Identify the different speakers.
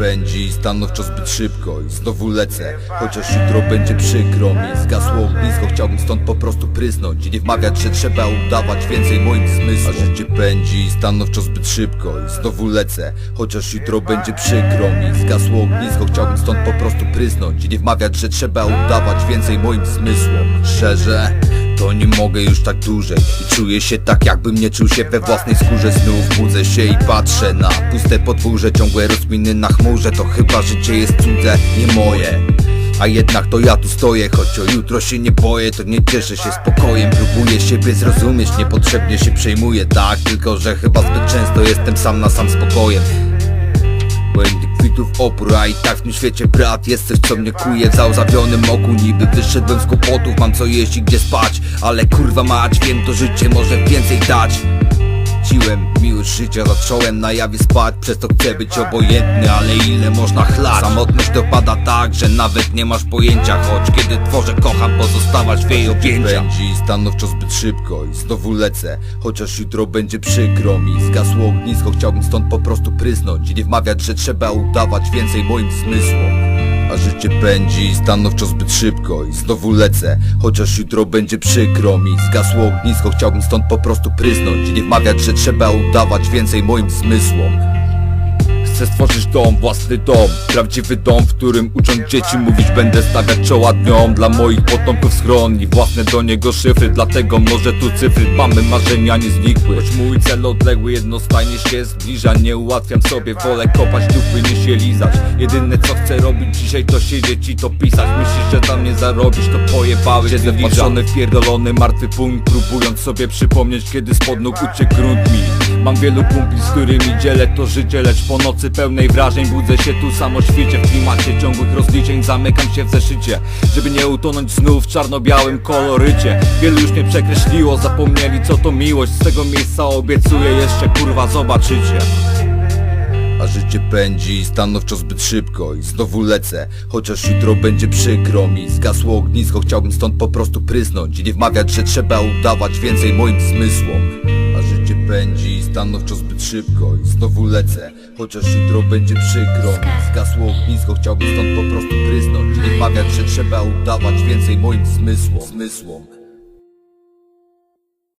Speaker 1: pędzi stanowczo zbyt szybko i znowu lecę, chociaż jutro będzie przykro mi. Zgasło ognisko, chciałbym stąd po prostu prysnąć i nie wmawiać, że trzeba udawać więcej moim zmysłom. A życie pędzi stanowczo zbyt szybko i znowu lecę, chociaż jutro będzie przykro mi. Zgasło ognisko, chciałbym stąd po prostu prysnąć i nie wmawiać, że trzeba udawać więcej moim zmysłom. Szczerze, to nie mogę już tak dłużej i czuję się tak, jakbym nie czuł się we własnej skórze. Znów budzę się i patrzę na puste podwórze, ciągłe rozkminy na chmurze. To chyba życie jest cudze, nie moje, a jednak to ja tu stoję. Choć o jutro się nie boję, to nie cieszę się spokojem. Próbuję siebie zrozumieć, niepotrzebnie się przejmuję. Tak, tylko że chyba zbyt często jestem sam na sam spokojem. Byłem kwitów opór, a i tak w tym świecie brat jest coś, co mnie kuje w załzawionym oku. Niby wyszedłem z kłopotów, mam co jeść i gdzie spać, ale kurwa mać, wiem, to życie może więcej dać. Chciłem miłość życia, zacząłem na jawie spać, przez to chcę być obojętny, ale ile można chlać? Samotność dopada tak, że nawet nie masz pojęcia, choć kiedy tworzę, kocham pozostawać w jej objęciach. Pędzi stanowczo zbyt szybko i znowu lecę, chociaż jutro będzie przykro mi. Zgasło ognisko, chciałbym stąd po prostu prysnąć i nie wmawiać, że trzeba udawać więcej moim zmysłom. A życie pędzi stanowczo zbyt szybko i znowu lecę, chociaż jutro będzie przykro mi. Zgasło ognisko, chciałbym stąd po prostu prysnąć i nie wmawiać, że trzeba udawać więcej moim zmysłom. Chcę stworzyć dom, własny dom, prawdziwy dom, w którym ucząc dzieci mówić będę stawiać czoła dniom. Dla moich potomków schron i własne do niego szyfry, dlatego mnożę tu cyfry, mamy marzenia nie znikły. Choć mój cel odległy jednostajnie się zbliża, nie ułatwiam sobie, wolę kopać dupy niż je lizać. Jedyne co chcę robić dzisiaj to siedzieć i to pisać. Myślisz, że tam nie zarobisz, to pojebałeś. Siedzę wpatrzony w pierdolony martwy punkt, próbując sobie przypomnieć, kiedy spod nóg uciekł grunt mi. Mam wielu kumpli, z którymi dzielę to życie, lecz po nocy pełnej wrażeń budzę się tu samo świecie. W klimacie ciągłych rozliczeń zamykam się w zeszycie, żeby nie utonąć znów w czarno-białym kolorycie. Wielu już mnie przekreśliło, zapomnieli co to miłość. Z tego miejsca obiecuję jeszcze, kurwa, zobaczycie. A życie pędzi stanowczo zbyt szybko i znowu lecę, chociaż jutro będzie przykro mi. Zgasło ognisko, chciałbym stąd po prostu prysnąć i nie wmawiać, że trzeba udawać więcej moim zmysłom. A życie pędzi stanowczo zbyt szybko i znowu lecę, chociaż jutro będzie przykro mi. Zgasło ognisko, chciałbym stąd po prostu prysnąć i nie wmawiać, że trzeba udawać więcej moim zmysłom.